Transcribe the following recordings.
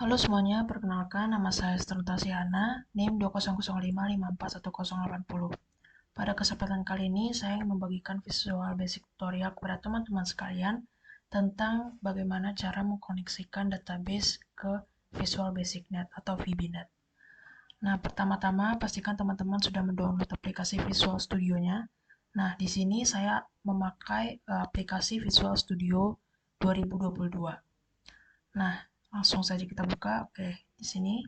Halo semuanya, perkenalkan nama saya Esther Tasiana, NIM 20055541080. Pada kesempatan kali ini, saya ingin membagikan Visual Basic tutorial kepada teman-teman sekalian tentang bagaimana cara mengkoneksikan database ke Visual Basic Net atau VBNet. Nah, pertama-tama pastikan teman-teman sudah mendownload aplikasi Visual Studio-nya. Nah, di sini saya memakai aplikasi Visual Studio 2022. Nah, langsung saja kita buka. Oke, di sini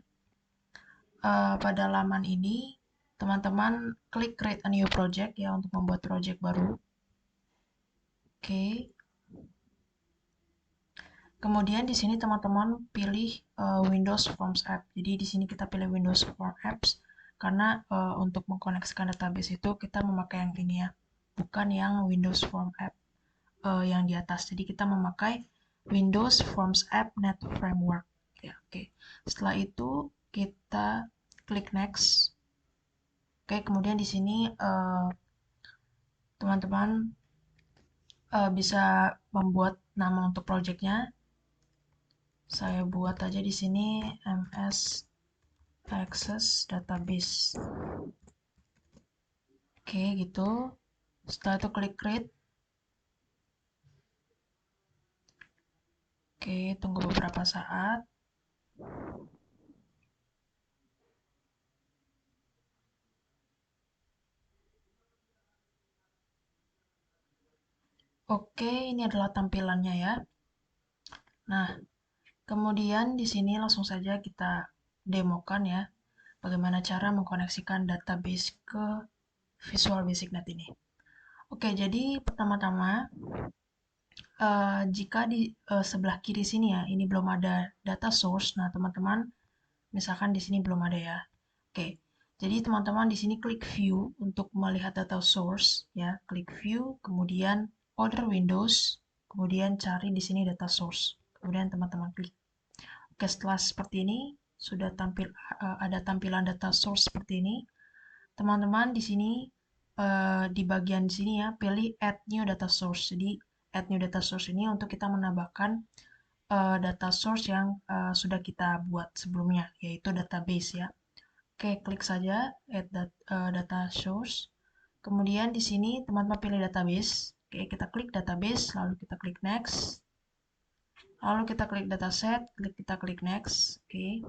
pada laman ini teman-teman klik create a new project ya untuk membuat project baru. Oke. Kemudian di sini teman-teman pilih Windows Forms App. Jadi di sini kita pilih Windows Form Apps karena untuk mengkoneksikan database itu kita memakai yang ini ya, bukan yang Windows Form App yang di atas. Jadi kita memakai Windows Forms App Net Framework. Ya, oke. Setelah itu kita klik next. Oke, kemudian di sini teman-teman bisa membuat nama untuk projectnya. Saya buat aja di sini MS Access Database. Oke, gitu. Setelah itu klik create. Oke, tunggu beberapa saat. Oke, ini adalah tampilannya ya. Nah, kemudian di sini langsung saja kita demokan ya, bagaimana cara mengkoneksikan database ke Visual Basic Net ini. Oke, jadi pertama-tama jika di sebelah kiri sini ya, ini belum ada data source. Nah, teman-teman, misalkan di sini belum ada ya. Oke, jadi teman-teman di sini klik view untuk melihat data source ya, klik view, kemudian order windows, kemudian cari di sini data source. Kemudian teman-teman klik. Oke, setelah seperti ini sudah ada tampilan data source seperti ini. Teman-teman di sini di bagian sini ya, pilih add new data source. Jadi add new data source ini untuk kita menambahkan data source yang sudah kita buat sebelumnya, yaitu database ya. Oke, klik saja add data source. Kemudian di sini teman-teman pilih database. Oke, kita klik database, lalu kita klik next. Lalu kita klik dataset, kita klik next. Oke.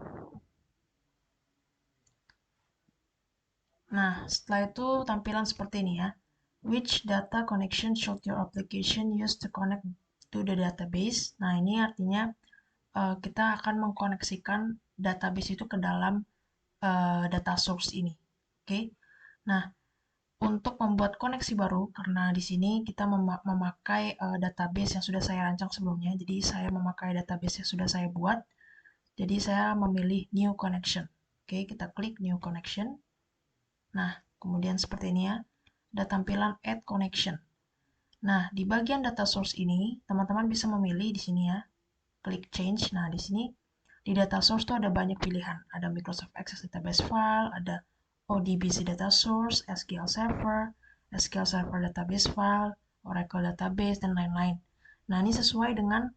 Nah, setelah itu tampilan seperti ini ya. Which data connection should your application use to connect to the database? Nah, ini artinya kita akan mengkoneksikan database itu ke dalam data source ini. Oke. Nah, untuk membuat koneksi baru, karena di sini kita memakai database yang sudah saya rancang sebelumnya, jadi saya memakai database yang sudah saya buat, jadi saya memilih new connection. Oke, kita klik new connection. Nah, kemudian seperti ini ya, ada tampilan add connection. Nah, di bagian data source ini, teman-teman bisa memilih di sini ya, klik change. Nah, di sini di data source tuh ada banyak pilihan. Ada Microsoft Access Database File, ada ODBC Data Source, SQL Server, SQL Server Database File, Oracle Database, dan lain-lain. Nah, ini sesuai dengan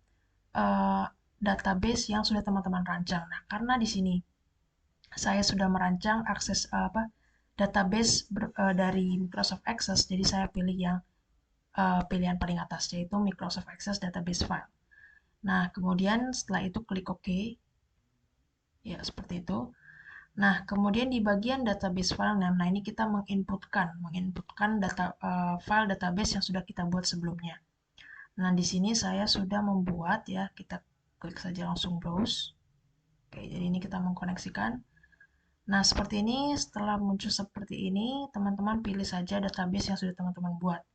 database yang sudah teman-teman rancang. Nah, karena di sini saya sudah merancang akses database dari Microsoft Access, jadi saya pilih yang pilihan paling atas, yaitu Microsoft Access Database File. Nah, kemudian setelah itu klik OK. Ya, seperti itu. Nah, kemudian di bagian database file name, nah ini kita menginputkan file database yang sudah kita buat sebelumnya. Nah, di sini saya sudah membuat ya, kita klik saja langsung browse. Oke, jadi ini kita mengkoneksikan. Nah, seperti ini, setelah muncul seperti ini, teman-teman pilih saja database yang sudah teman-teman buat.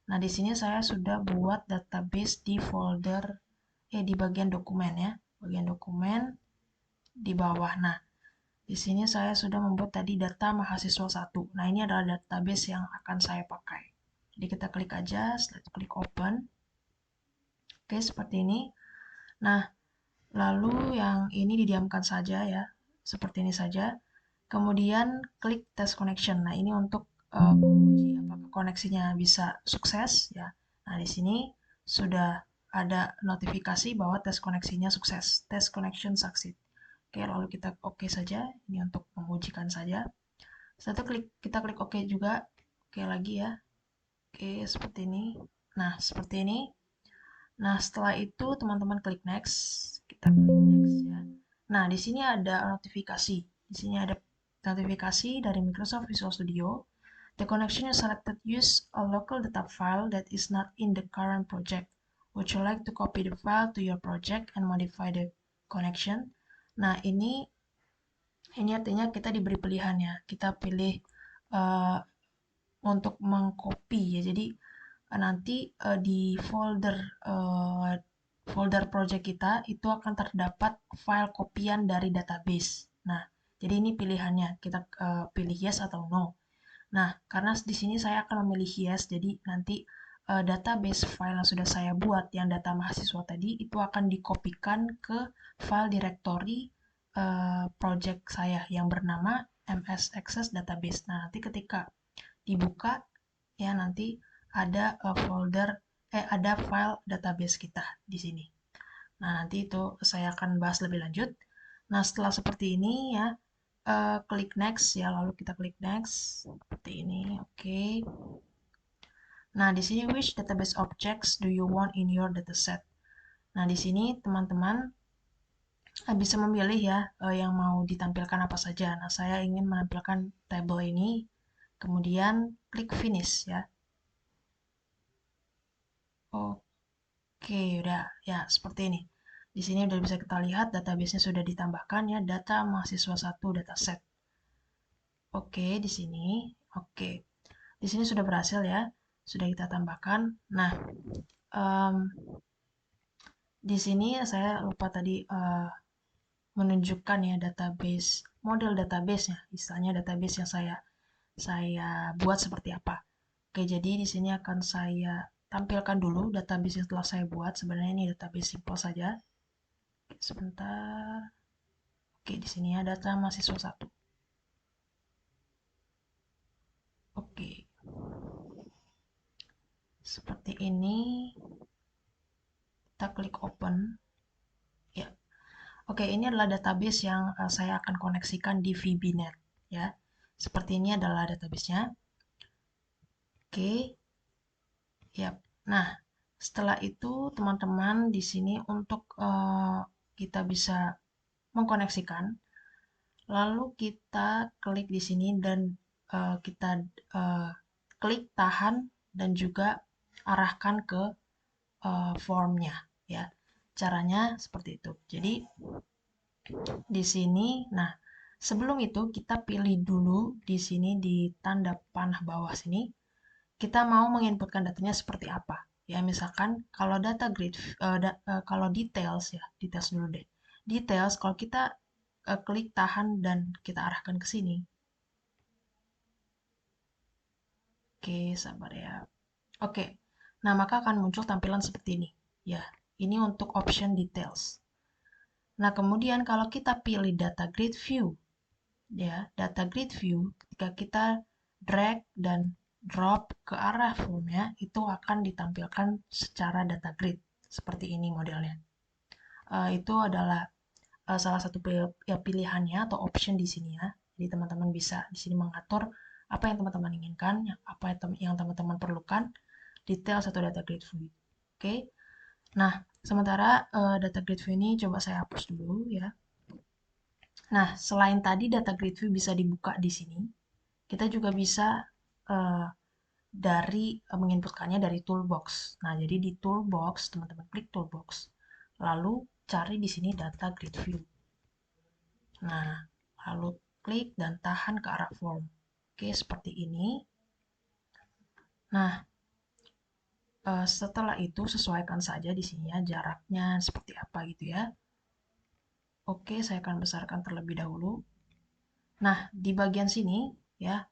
Nah, di sini saya sudah buat database di folder, di bagian dokumen ya, bagian dokumen di bawah. Nah, di sini saya sudah membuat tadi data mahasiswa 1. Nah, ini adalah database yang akan saya pakai. Jadi kita klik aja, setelah itu klik open. Oke, seperti ini. Nah, lalu yang ini didiamkan saja ya, seperti ini saja. Kemudian klik test connection. Nah, ini untuk menguji apakah koneksinya bisa sukses ya. Nah, di sini sudah ada notifikasi bahwa tes koneksinya sukses. Test connection succeed. Oke, lalu kita oke saja. Ini untuk mengujikan saja. Setelah itu kita klik oke juga. Oke lagi ya. Oke, seperti ini. Nah, seperti ini. Nah, setelah itu teman-teman klik next. Kita klik next ya. Nah, di sini ada notifikasi. Di sini ada notifikasi dari Microsoft Visual Studio. The connection you selected use a local data file that is not in the current project. Would you like to copy the file to your project and modify the connection? Nah, ini artinya kita diberi pilihan ya. Kita pilih uh, untuk mengcopy ya. Jadi nanti di folder project kita itu akan terdapat file kopian dari database. Nah, jadi ini pilihannya. Kita pilih yes atau no. Nah, karena di sini saya akan memilih yes, jadi nanti database file yang sudah saya buat, yang data mahasiswa tadi, itu akan dikopikan ke file directory project saya yang bernama MS Access Database. Nah, nanti ketika dibuka, ya nanti ada ada file database kita di sini. Nah, nanti itu saya akan bahas lebih lanjut. Nah, setelah seperti ini ya, klik next ya, lalu kita klik next seperti ini. Oke. Nah, di sini which database objects do you want in your dataset? Nah, di sini teman-teman bisa memilih ya yang mau ditampilkan apa saja. Nah, saya ingin menampilkan table ini, kemudian klik finish ya. Oke, udah ya seperti ini. Di sini udah bisa kita lihat database-nya sudah ditambahkan ya, data mahasiswa 1 dataset. Oke, di sini. Oke. Di sini sudah berhasil ya. Sudah kita tambahkan. Nah, um, di sini saya lupa tadi menunjukkan ya database, model database-nya. Istilahnya database yang saya buat seperti apa. Oke, jadi di sini akan saya tampilkan dulu database yang telah saya buat. Sebenarnya ini database simple saja. Oke, sebentar. Oke, di sini ada data mahasiswa 1. Oke. Seperti ini. Kita klik open. Ya. Oke, ini adalah database yang saya akan koneksikan di VBNet ya. Seperti ini adalah database-nya. Oke. Ya. Nah, setelah itu teman-teman di sini untuk kita bisa mengkoneksikan, lalu kita klik di sini dan kita klik tahan dan juga arahkan ke formnya ya. Caranya seperti itu. Jadi di sini, nah sebelum itu kita pilih dulu di sini di tanda panah bawah sini, kita mau menginputkan datanya seperti apa. Ya misalkan kalau data grid, kalau details ya, details dulu deh. Details kalau kita klik tahan dan kita arahkan ke sini. Oke, sabar ya. Oke, nah maka akan muncul tampilan seperti ini. Ya, ini untuk option details. Nah, kemudian kalau kita pilih data grid view, ya, data grid view, ketika kita drag dan drop ke arah formnya, itu akan ditampilkan secara data grid. Seperti ini modelnya. Itu adalah salah satu ya, pilihannya atau option di sini ya. Jadi teman-teman bisa di sini mengatur apa yang teman-teman inginkan, apa yang teman-teman perlukan, detail satu data grid view. Oke. Nah, sementara data grid view ini coba saya hapus dulu ya. Nah, selain tadi data grid view bisa dibuka di sini, kita juga bisa uh, menginputkannya dari toolbox. Nah, jadi di toolbox, teman-teman klik toolbox, lalu cari di sini data grid view. Nah, lalu klik dan tahan ke arah form. Oke, seperti ini. Nah, setelah itu sesuaikan saja di sini ya jaraknya seperti apa gitu ya. Oke, saya akan besarkan terlebih dahulu. Nah, di bagian sini ya,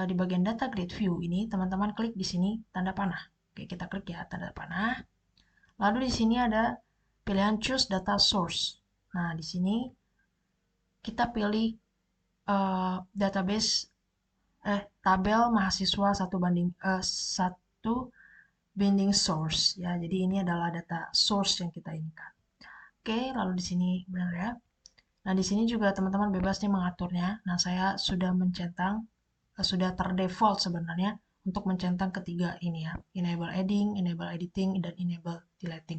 di bagian data grid view ini teman-teman klik di sini tanda panah. Oke, kita klik ya tanda panah. Lalu di sini ada pilihan choose data source. Nah, di sini kita pilih database tabel mahasiswa satu binding source ya. Jadi ini adalah data source yang kita inginkan. Oke, lalu di sini benar ya. Nah, di sini juga teman-teman bebas nih mengaturnya. Nah, saya sudah mencentang, sudah terdefault sebenarnya untuk mencentang ketiga ini ya. Enable adding, enable editing, dan enable deleting.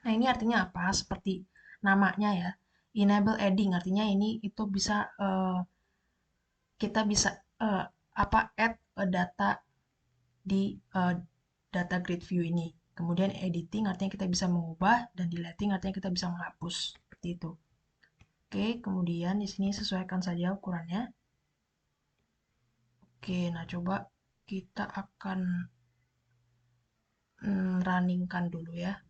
Nah, ini artinya apa? Seperti namanya ya. Enable adding artinya ini itu bisa kita bisa add data di data grid view ini. Kemudian editing artinya kita bisa mengubah dan deleting artinya kita bisa menghapus. Seperti itu. Oke, kemudian di sini sesuaikan saja ukurannya. Oke, nah coba kita akan runningkan dulu ya.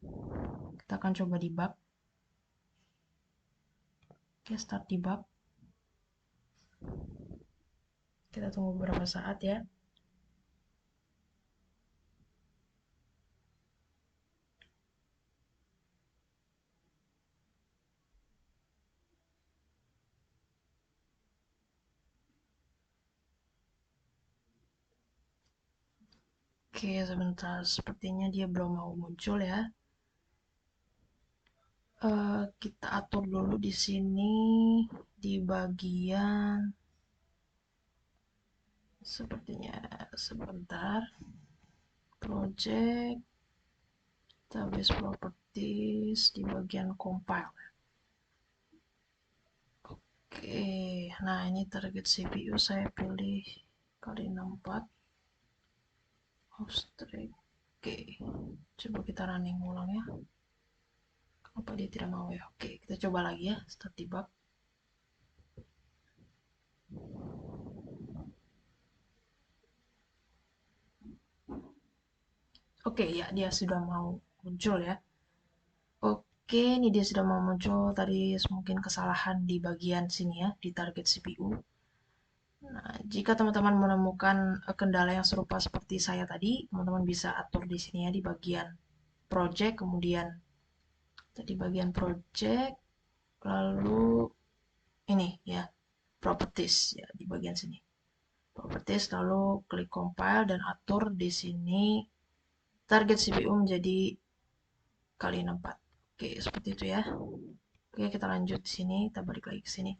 Kita akan coba debug. Oke, start debug. Kita tunggu beberapa saat ya. Oke, sebentar. Sepertinya dia belum mau muncul ya. Kita atur dulu di sini di bagian sepertinya sebentar. Project, database properties di bagian compile. Oke, nah ini target CPU saya pilih kali 64 offstream. Oke, coba kita running ulang ya. Kenapa dia tidak mau ya? Oke, kita coba lagi ya, start debug. Oke, ya dia sudah mau muncul ya. Oke, ini dia sudah mau muncul. Tadi mungkin kesalahan di bagian sini ya, di target CPU. Nah, jika teman-teman menemukan kendala yang serupa seperti saya tadi, teman-teman bisa atur di sini ya di bagian project, kemudian tadi bagian project, lalu ini ya, properties ya di bagian sini. Properties, lalu klik compile dan atur di sini target CPU menjadi kali 64. Oke, seperti itu ya. Oke, kita lanjut di sini, kita balik lagi ke sini.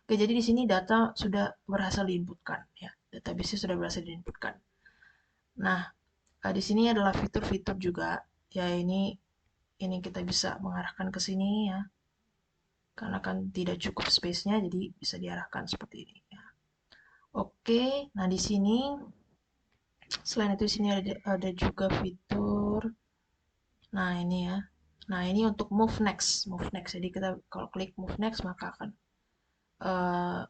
Oke, jadi di sini data sudah berhasil diinputkan ya. Database sudah berhasil diinputkan. Nah, di sini adalah fitur-fitur juga ya, ini kita bisa mengarahkan ke sini ya. Karena kan tidak cukup space-nya jadi bisa diarahkan seperti ini ya. Oke, nah di sini selain itu di sini ada juga fitur. Nah, ini ya. Nah, ini untuk move next, move next. Jadi kita kalau klik move next maka akan eh,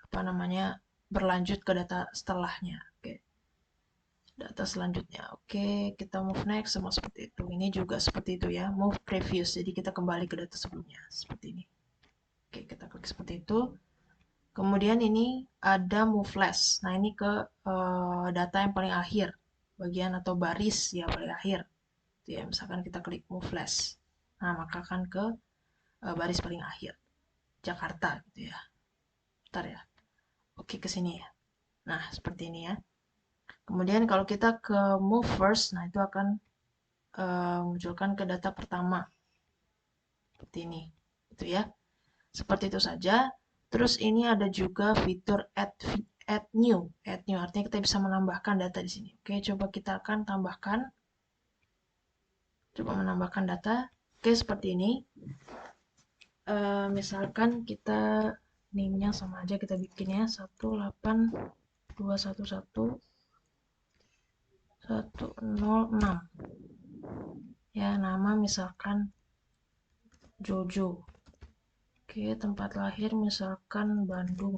apa namanya berlanjut ke data setelahnya. Oke, data selanjutnya. Oke, kita move next sama seperti itu. Ini juga seperti itu ya, move previous. Jadi kita kembali ke data sebelumnya seperti ini. Oke, kita klik seperti itu. Kemudian ini ada move last. Nah, ini ke data yang paling akhir, bagian atau baris ya paling akhir. Ya, misalkan kita klik move last. Nah, maka akan ke baris paling akhir. Jakarta gitu ya. Bentar ya. Oke, ke sini ya. Nah, seperti ini ya. Kemudian kalau kita ke move first, nah itu akan munculkan ke data pertama. Seperti ini. Itu ya. Seperti itu saja. Terus ini ada juga fitur add new. Add new artinya kita bisa menambahkan data di sini. Oke, coba kita akan tambahkan. Coba menambahkan data. Oke, seperti ini. Misalkan kita name-nya sama aja kita bikinnya 18211 106 ya, nama misalkan Jojo. Oke, tempat lahir misalkan Bandung.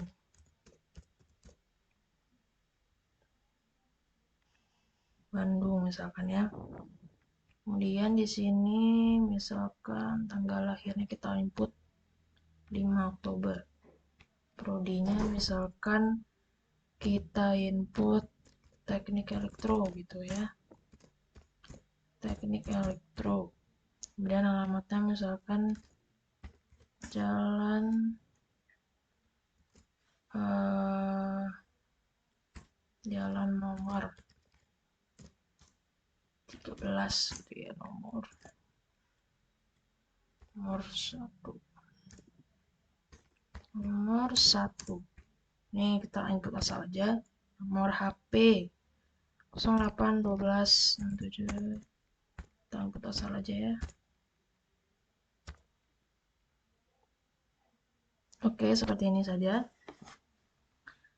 Bandung misalkan ya. Kemudian di sini misalkan tanggal lahirnya kita input 5 Oktober. Prodinya misalkan kita input teknik elektro gitu ya. Teknik elektro. Kemudian alamatnya misalkan Jalan Jalan nomor 13 gitu ya, nomor 1. nomor 1. Nih kita input asal aja. Nomor HP 081267. Kita input asal aja ya. Oke, seperti ini saja.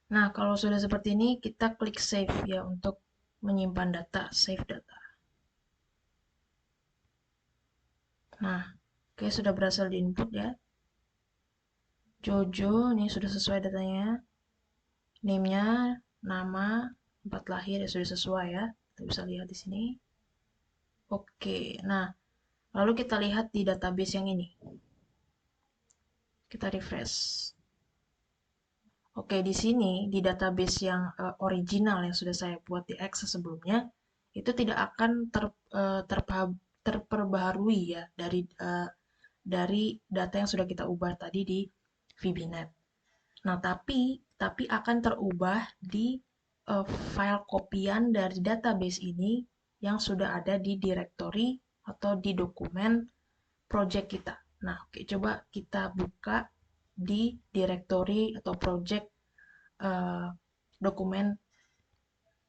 Nah, kalau sudah seperti ini, kita klik save ya untuk menyimpan data, save data. Nah, oke, sudah berhasil diinput ya. Jojo, ini sudah sesuai datanya. Name-nya, nama, tempat lahir ya sudah sesuai ya. Kita bisa lihat di sini. Oke, nah lalu kita lihat di database yang ini. Kita refresh. Oke, di sini di database yang original yang sudah saya buat di Access sebelumnya, itu tidak akan terperbaharui ya dari data yang sudah kita ubah tadi di VBNet. Nah, tapi akan terubah di file kopian dari database ini yang sudah ada di directory atau di dokumen project kita. Nah, oke, coba kita buka di directory atau project eh, dokumen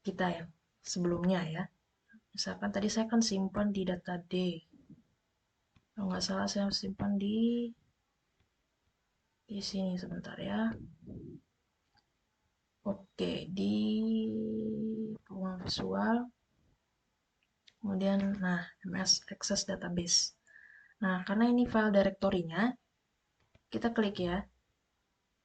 kita yang sebelumnya ya. Misalkan tadi saya kan simpan di data D. Kalau nggak salah saya simpan di sini sebentar ya. Oke, di ruang visual. Kemudian, nah, MS Access Database. Nah, karena ini file directory-nya, kita klik ya.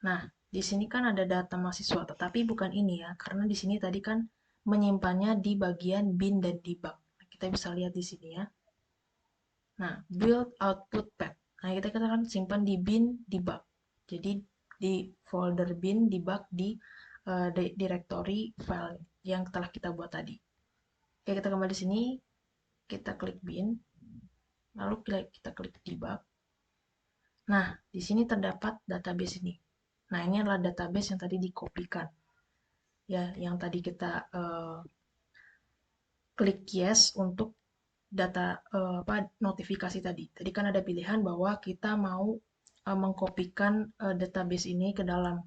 Nah, di sini kan ada data mahasiswa, tetapi bukan ini ya, karena di sini tadi kan menyimpannya di bagian bin dan debug. Nah, kita bisa lihat di sini ya. Nah, build output path. Nah, kita kan simpan di bin debug. Jadi di folder bin debug di directory file yang telah kita buat tadi. Oke, kita kembali di sini, kita klik bin, lalu kita klik debug. Nah, di sini terdapat database ini. Nah, ini adalah database yang tadi dikopikan. Ya, yang tadi kita klik yes untuk data notifikasi tadi. Tadi kan ada pilihan bahwa kita mau mengkopikan database ini ke dalam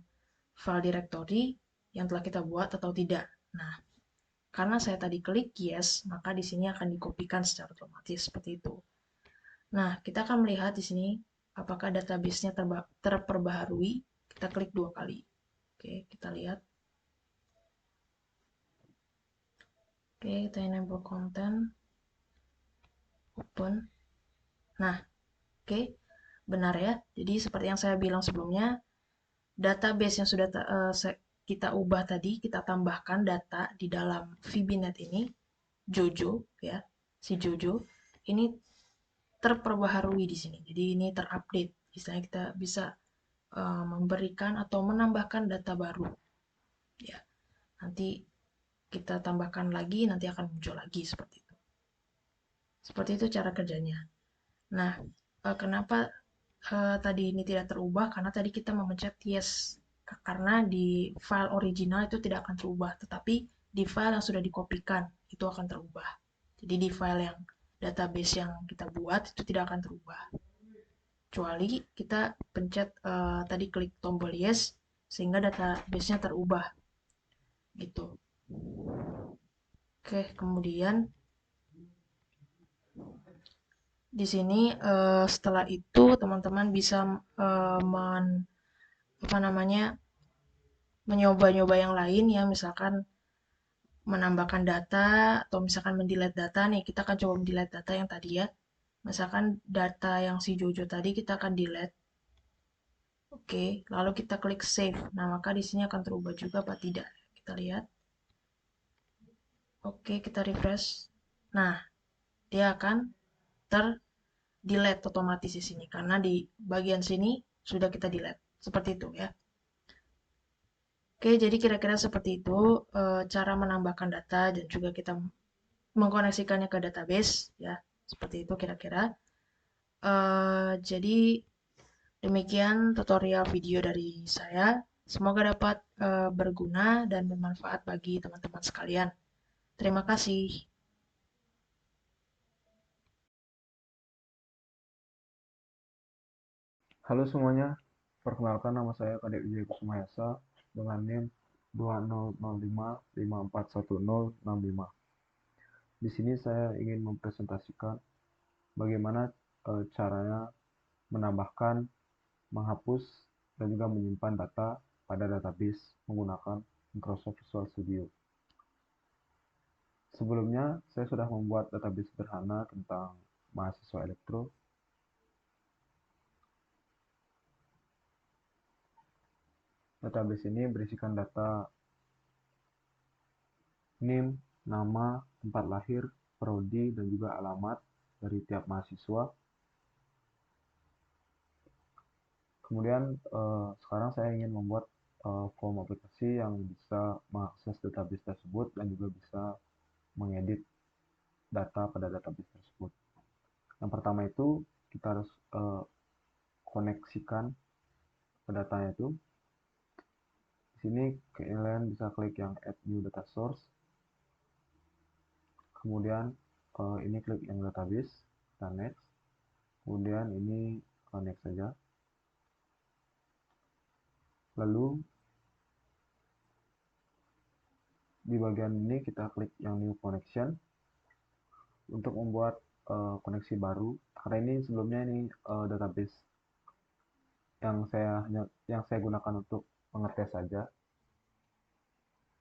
file directory yang telah kita buat atau tidak. Nah, karena saya tadi klik yes, maka di sini akan dikopikan secara otomatis seperti itu. Nah, kita akan melihat di sini apakah database-nya terperbaharui. Kita klik 2 kali. Oke, kita lihat. Oke, kita enable content. Open. Nah, oke, benar ya. Jadi seperti yang saya bilang sebelumnya, database yang sudah kita ubah tadi, kita tambahkan data di dalam VBNet ini, Jojo ya, si Jojo ini terperbaharui di sini. Jadi ini terupdate. Misalnya kita bisa memberikan atau menambahkan data baru. Ya, nanti kita tambahkan lagi, nanti akan muncul lagi seperti itu. Seperti itu cara kerjanya. Nah, kenapa tadi ini tidak terubah? Karena tadi kita memencet yes. Karena di file original itu tidak akan terubah, tetapi di file yang sudah dikopikan itu akan terubah. Jadi di file yang database yang kita buat itu tidak akan terubah. Kecuali kita pencet tadi klik tombol yes sehingga database-nya terubah. Gitu. Oke, kemudian di sini setelah itu teman-teman bisa apa namanya mencoba-nyoba yang lain ya, misalkan menambahkan data atau misalkan mendelete data nih, kita akan coba mendelete data yang tadi ya. Misalkan data yang si Jojo tadi kita akan delete. Oke, lalu kita klik save. Nah, maka di sini akan terubah juga apa tidak? Kita lihat. Oke, kita refresh. Nah, dia akan delete otomatis di sini karena di bagian sini sudah kita delete. Seperti itu ya. Oke, jadi kira-kira seperti itu cara menambahkan data dan juga kita mengkoneksikannya ke database ya. Seperti itu kira-kira. Jadi demikian tutorial video dari saya. Semoga dapat berguna dan bermanfaat bagi teman-teman sekalian. Terima kasih. Halo semuanya, Perkenalkan, nama saya Kadek Wijaya Kusumahesa dengan NIM 2005541065. Di sini saya ingin mempresentasikan bagaimana caranya menambahkan, menghapus, dan juga menyimpan data pada database menggunakan Microsoft Visual Studio. Sebelumnya, saya sudah membuat database sederhana tentang mahasiswa elektro. Database ini berisikan data NIM, nama, tempat lahir, prodi, dan juga alamat dari tiap mahasiswa. Kemudian sekarang saya ingin membuat form aplikasi yang bisa mengakses database tersebut dan juga bisa mengedit data pada database tersebut. Yang pertama itu kita harus koneksikan ke datanya itu. Di sini kalian bisa klik yang add new data source. Kemudian ini klik yang database dan next. Kemudian ini next saja. Lalu di bagian ini kita klik yang new connection untuk membuat koneksi baru. Karena ini sebelumnya ini database yang saya gunakan untuk mengetes saja.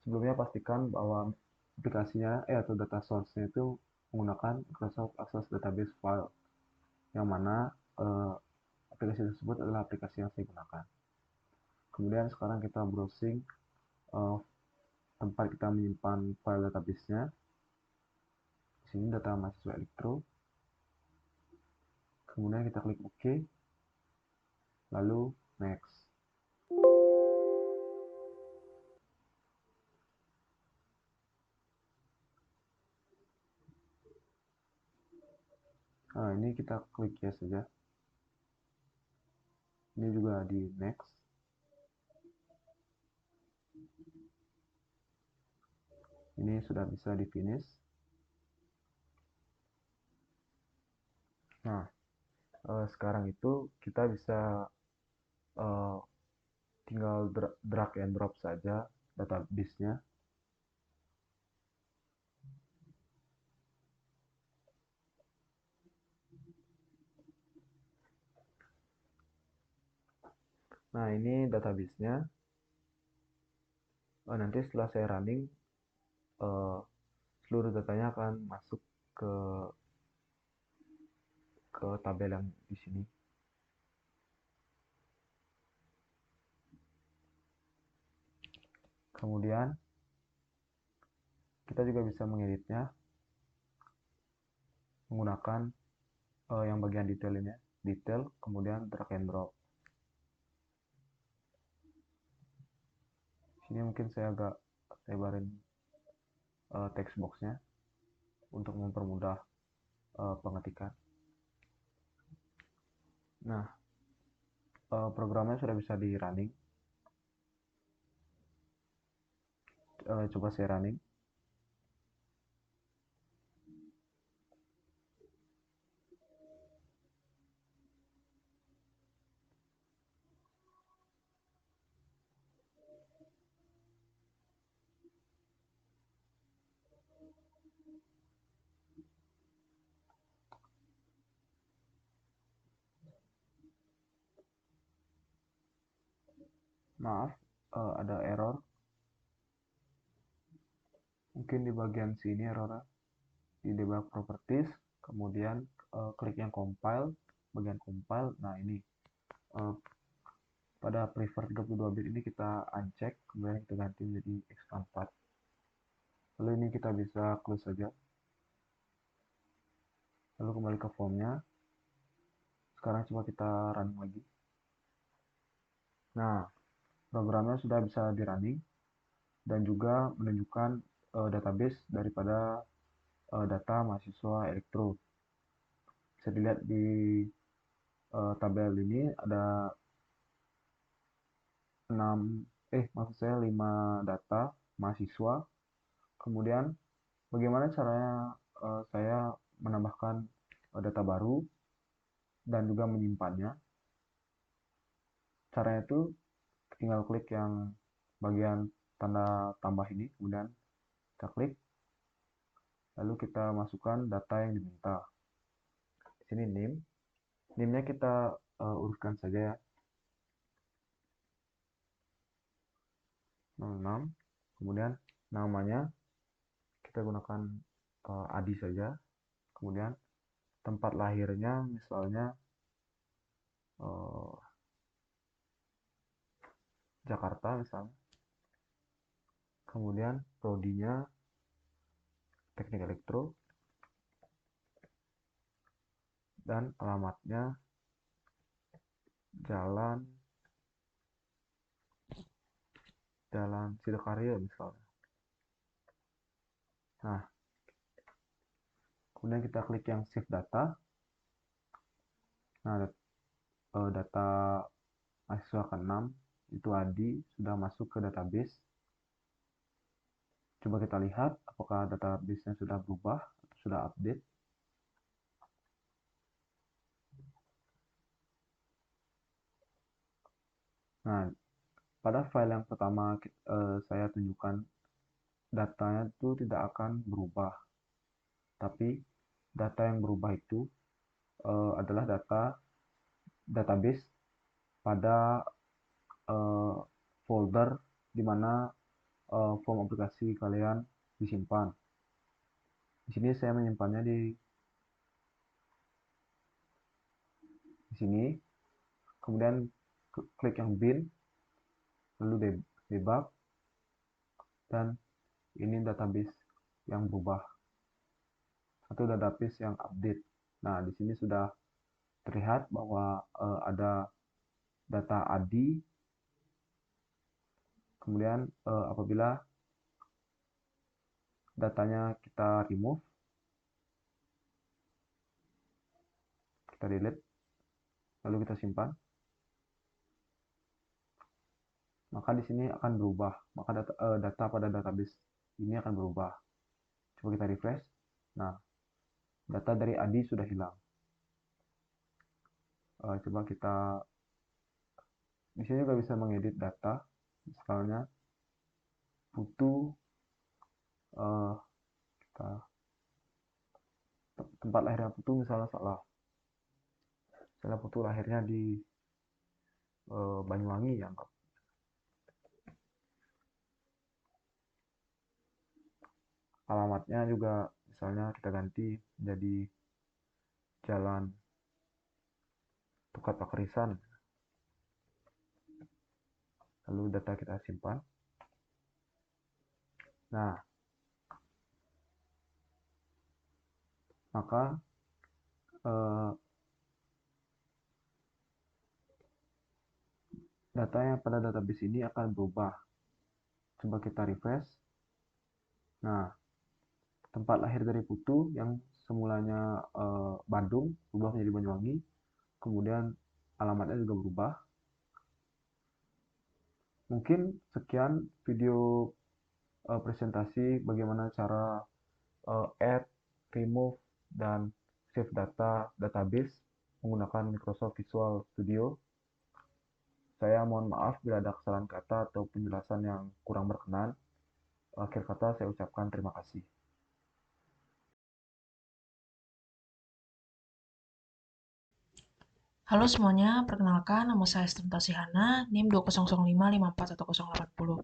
Sebelumnya pastikan bahwa aplikasinya atau data source-nya itu menggunakan Microsoft Access Database File, yang mana aplikasi tersebut adalah aplikasi yang saya gunakan. Kemudian sekarang kita browsing tempat kita menyimpan file database-nya. Di sini data mahasiswa elektro. Kemudian kita klik OK, lalu next. Nah, ini kita klik yes saja. Ini juga di next. Ini sudah bisa di finish. Nah, sekarang itu kita bisa uh, tinggal drag and drop saja database-nya. Nah, ini database-nya. Nanti setelah saya running, uh, seluruh datanya akan masuk ke tabel yang di sini. Kemudian kita juga bisa mengeditnya menggunakan yang bagian detail ini, detail, kemudian drag and drop. Sini mungkin saya agak lebarin text box-nya untuk mempermudah pengetikan. Nah, programnya sudah bisa di running. Coba saya running. Maaf, ada error. Mungkin di bagian sini errornya. Di debug properties, kemudian klik yang compile, bagian compile. Nah, ini pada prefer 32 bit ini kita uncheck, kemudian kita ganti menjadi x64. Lalu ini kita bisa close saja. Lalu kembali ke formnya. Sekarang coba kita running lagi. Nah, programnya sudah bisa di running dan juga menunjukkan database daripada data mahasiswa elektro. Bisa dilihat di tabel ini ada 5 data mahasiswa. Kemudian bagaimana caranya saya menambahkan data baru dan juga menyimpannya. caranya itu tinggal klik yang bagian tanda tambah ini, kemudian kita klik, lalu kita masukkan data yang diminta. Di sini name-nya kita urutkan saja ya, 06. Kemudian namanya kita gunakan Adi saja. Kemudian tempat lahirnya misalnya eh, Jakarta misalnya. Kemudian prodinya teknik elektro dan alamatnya Jalan Sidokarya misalnya. Nah, kemudian kita klik yang save data. Nah, data mahasiswa ke-6 itu Adi sudah masuk ke database. Coba kita lihat apakah database-nya sudah berubah atau sudah update. Nah, pada file yang pertama saya tunjukkan, datanya itu tidak akan berubah. Tapi data yang berubah itu adalah database pada uh, folder di mana form aplikasi kalian disimpan. Di sini saya menyimpannya di sini. Kemudian klik yang bin, lalu debug, dan ini database yang berubah atau database yang update. Nah, di sini sudah terlihat bahwa ada data Adi. Kemudian apabila datanya kita remove, kita delete, lalu kita simpan, maka di sini akan berubah. Maka data pada database ini akan berubah. Coba kita refresh. Nah, data dari Adi sudah hilang. Coba kita di sini juga bisa mengedit data. Misalnya Putu, kita tempat lahirnya Putu misalnya salah. Misalnya Putu lahirnya di Banyuwangi ya. Alamatnya juga misalnya kita ganti menjadi Jalan Tukat Pakerisan. Lalu data kita simpan. Nah, maka eh, data yang pada database ini akan berubah. Coba kita refresh. Nah, tempat lahir dari Putu yang semulanya Bandung berubah menjadi Banyuwangi. Kemudian alamatnya juga berubah. Mungkin sekian video presentasi bagaimana cara add, remove, dan save data database menggunakan Microsoft Visual Studio. Saya mohon maaf bila ada kesalahan kata atau penjelasan yang kurang berkenan. Akhir kata saya ucapkan terima kasih. Halo semuanya, perkenalkan nama saya Esther Sihana, NIM 2005541080.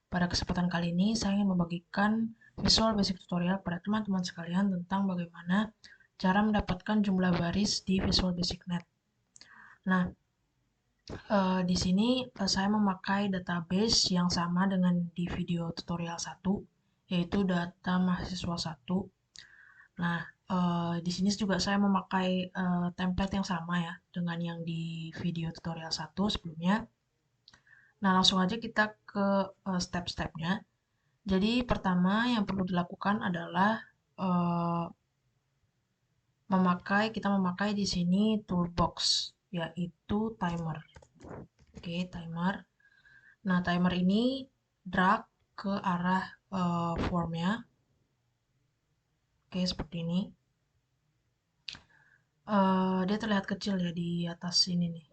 Pada kesempatan kali ini, saya ingin membagikan visual basic tutorial pada teman-teman sekalian tentang bagaimana cara mendapatkan jumlah baris di Visual Basic Net. Nah, di sini saya memakai database yang sama dengan di video tutorial 1, yaitu data mahasiswa 1. Nah, di sini juga saya memakai template yang sama ya dengan yang di video tutorial 1 sebelumnya. Nah, langsung aja kita ke step-stepnya. Jadi pertama yang perlu dilakukan adalah eh, kita memakai di sini toolbox, yaitu timer. Oke, timer. Nah, timer ini drag ke arah formnya. Oke, seperti ini. Dia terlihat kecil ya di atas sini nih.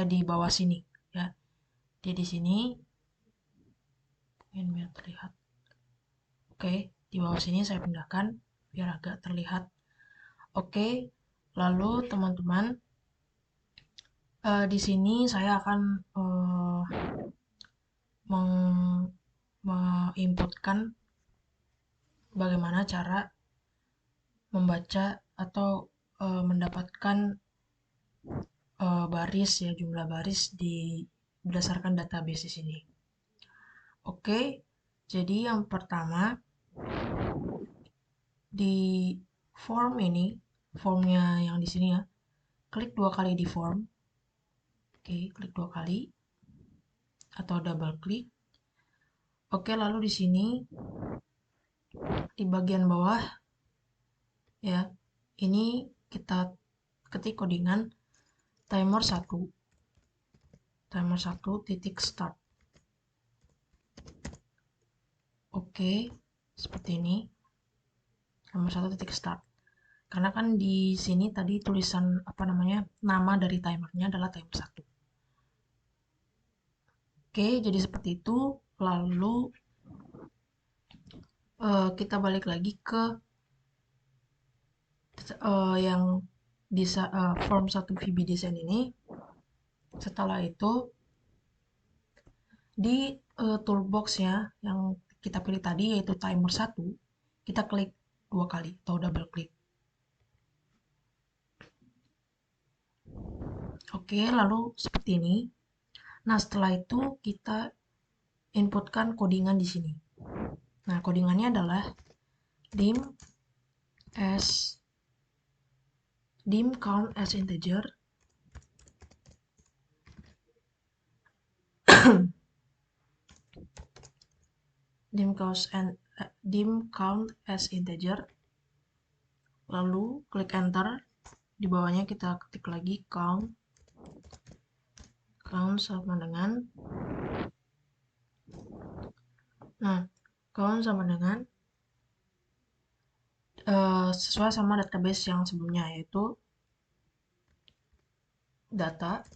Di bawah sini Di sini ingin biar terlihat. Oke, di bawah sini saya pindahkan biar agak terlihat. Oke, lalu teman-teman, di sini saya akan menginputkan bagaimana cara membaca atau mendapatkan baris ya, jumlah baris berdasarkan database di sini. Oke, jadi yang pertama di form ini, formnya yang di sini ya, klik 2 kali di form. Oke, klik 2 kali atau double klik. Oke, lalu di sini di bagian bawah ya, ini kita ketik codingan timer 1 titik start. Oke, seperti ini. Timer 1 titik start. Karena kan di sini tadi tulisan apa namanya, nama dari timernya adalah timer 1. Oke, jadi seperti itu. Lalu kita balik lagi ke yang di form 1 VB design ini. Setelah itu di toolbox ya yang kita pilih tadi yaitu timer 1, kita klik 2 kali atau double klik. Oke, lalu seperti ini. Nah, setelah itu kita inputkan codingan di sini. Nah, codingannya adalah dim count as integer dim count as integer, lalu klik enter. Di bawahnya kita ketik lagi count sama dengan, nah count sama dengan sesuai sama database yang sebelumnya, yaitu data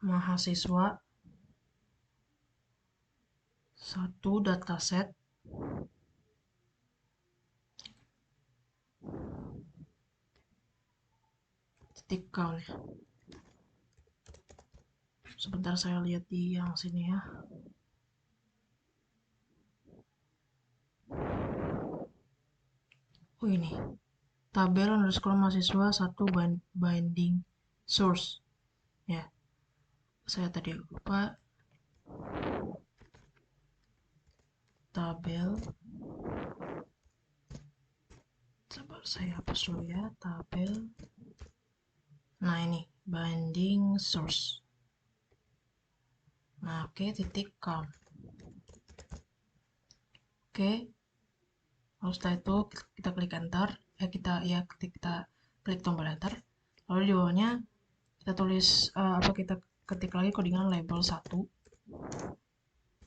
mahasiswa 1 dataset titik count ya. Sebentar saya lihat di yang sini ya. Oh, ini tabel underscore mahasiswa 1 binding source ya. Saya tadi lupa, tabel, sabar saya hapus dulu ya, tabel. Nah, ini binding source. Nah, oke, titik count. Oke, lalu setelah itu kita klik enter, kita klik tombol enter. Lalu di bawahnya kita tulis kita ketik lagi codingan label 1.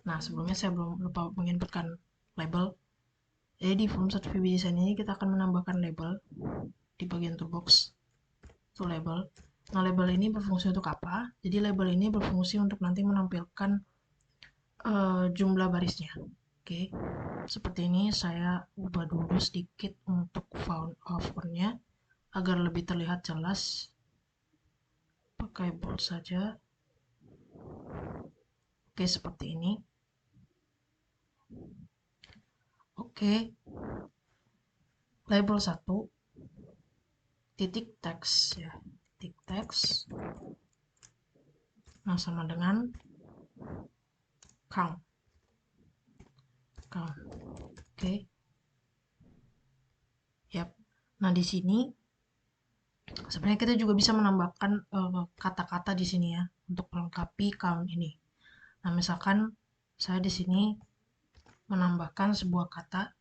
Nah, sebelumnya saya belum lupa menginputkan label. Jadi di form 1 VB design ini kita akan menambahkan label di bagian toolbox. Itu label. Nah, label ini berfungsi untuk apa? Jadi label ini berfungsi untuk nanti menampilkan jumlah barisnya. Oke, seperti ini. Saya ubah dulu sedikit untuk font-nya agar lebih terlihat jelas. Pakai bold saja. Oke, seperti ini. Oke, label 1 titik teks ya, titik teks. Nah, sama dengan count. Oke. Yap. Nah, di sini sebenarnya kita juga bisa menambahkan kata-kata di sini ya untuk melengkapi count ini. Nah, misalkan saya di sini menambahkan sebuah kata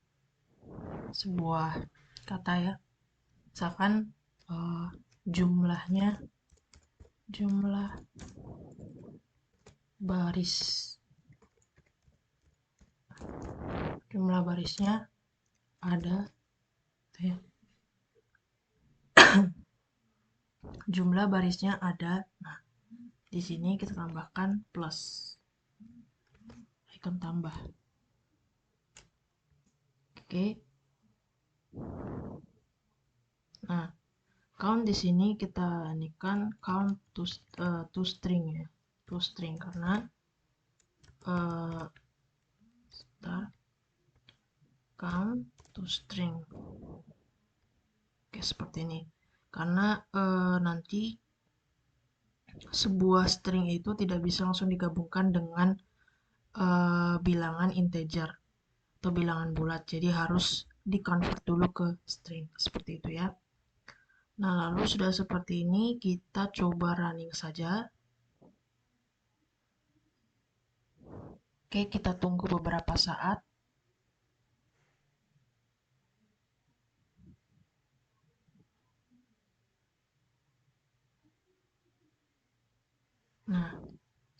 ya. Misalkan jumlah baris. Jumlah barisnya ada ya. Jumlah barisnya ada. Nah, Di sini kita tambahkan plus, icon tambah. Oke. Nah, count di sini kita inikan count to string ya, to string karena count to string. Oke, seperti ini. Karena nanti sebuah string itu tidak bisa langsung digabungkan dengan bilangan integer atau bilangan bulat. Jadi harus di-convert dulu ke string. Seperti itu ya. Nah, lalu sudah seperti ini, kita coba running saja. Oke, kita tunggu beberapa saat. Nah,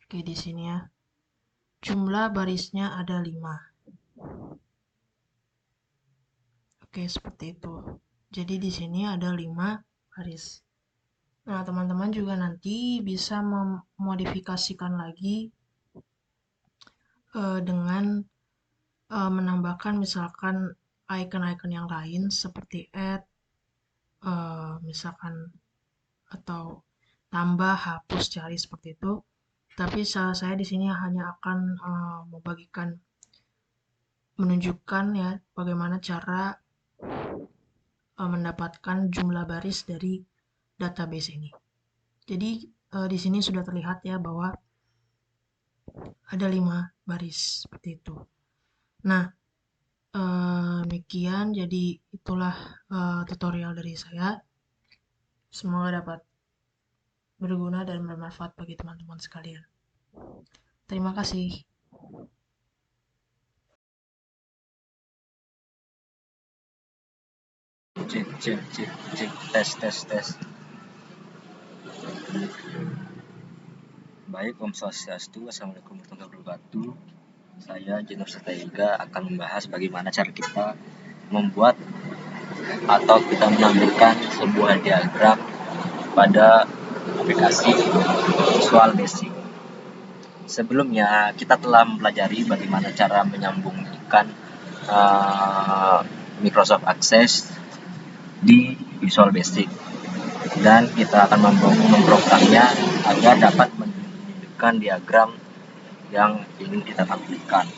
oke di sini ya. Jumlah barisnya ada 5. Oke, seperti itu. Jadi di sini ada 5 baris. Nah, teman-teman juga nanti bisa memodifikasikan lagi dengan menambahkan misalkan icon-icon yang lain seperti add, misalkan atau tambah, hapus, cari seperti itu. Tapi saya di sini hanya akan membagikan, menunjukkan ya bagaimana cara mendapatkan jumlah baris dari database ini. Jadi di sini sudah terlihat ya bahwa ada 5 baris seperti itu. Nah, demikian jadi itulah tutorial dari saya. Semoga dapat berguna dan bermanfaat bagi teman-teman sekalian. Terima kasih. Cek, tes. Baik, Om Swastiastu, Assalamualaikum warahmatullahi wabarakatuh. Saya Jenur Sataiga akan membahas bagaimana cara kita membuat atau kita menampilkan sebuah diagram pada aplikasi Visual Basic. Sebelumnya kita telah mempelajari bagaimana cara menyambungkan Microsoft Access di Visual Basic, dan kita akan memprogramnya agar dapat menunjukkan diagram yang ingin kita tampilkan.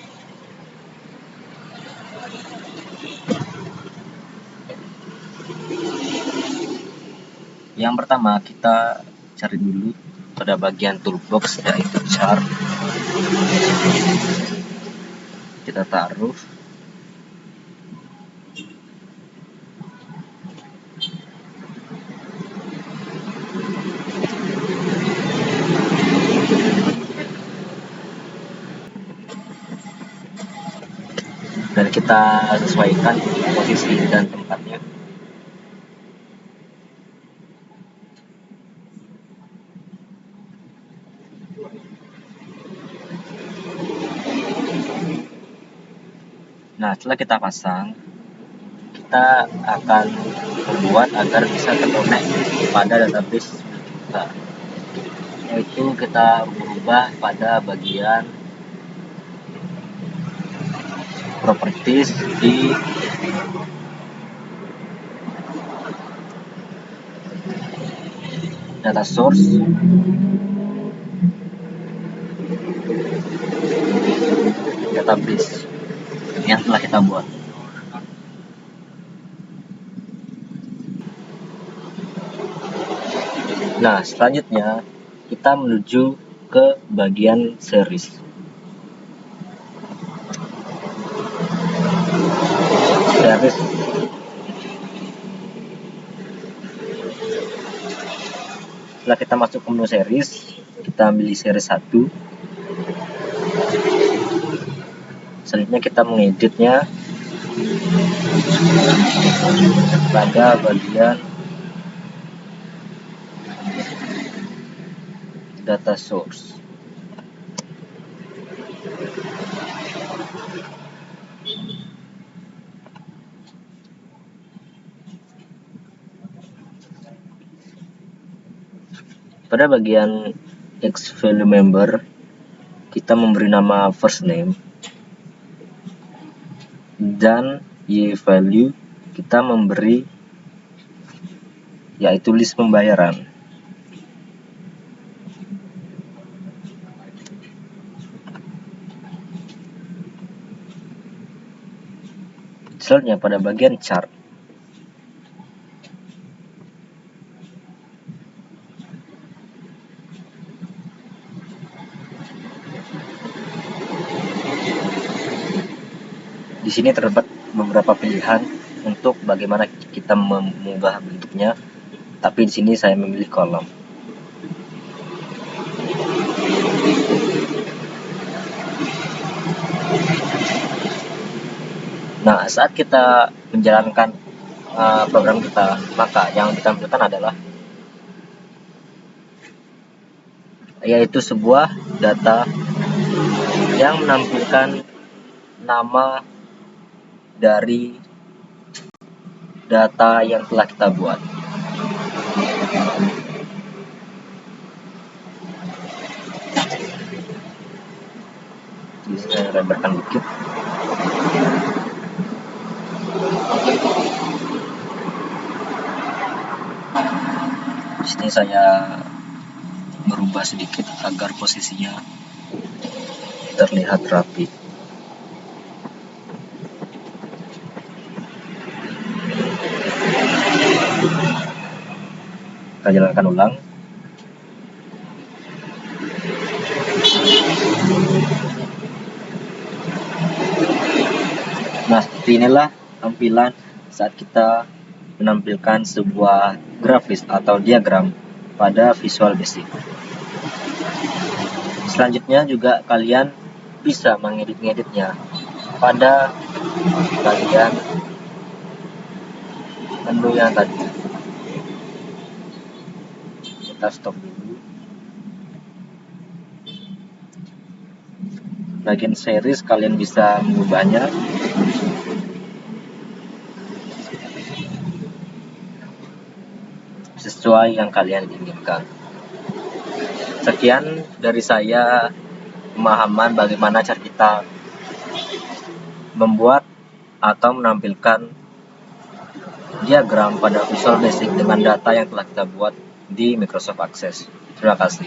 Yang pertama, kita cari dulu pada bagian toolbox yaitu chart. Kita taruh. Dan kita sesuaikan posisi dan tempatnya. Nah, setelah kita pasang, kita akan membuat agar bisa terkonek pada database kita, yaitu kita berubah pada bagian properties di data source, database yang telah kita buat. Nah, selanjutnya kita menuju ke bagian series. Setelah kita masuk ke menu series, kita pilih series 1. Selanjutnya kita mengeditnya pada bagian data source. Pada bagian X value member, kita memberi nama first name, dan Y value kita memberi yaitu list pembayaran. Selanjutnya pada bagian chart, di sini terdapat beberapa pilihan untuk bagaimana kita mengubah bentuknya, tapi di sini saya memilih kolom. Nah, saat kita menjalankan program kita, maka yang ditampilkan adalah yaitu sebuah data yang menampilkan nama dari data yang telah kita buat. Jadi saya lebarkan dikit. Di sini saya merubah sedikit agar posisinya terlihat rapi. Kita jalankan ulang. Nah, seperti inilah tampilan saat kita menampilkan sebuah grafis atau diagram pada Visual Basic. Selanjutnya juga kalian bisa mengedit-ngeditnya pada bagian menu yang tadi. Kita stop dulu. Bagian series kalian bisa mengubahnya sesuai yang kalian inginkan. Sekian dari saya pemahaman bagaimana cara kita membuat atau menampilkan diagram pada Visual Basic dengan data yang telah kita buat di Microsoft Access. Terima kasih.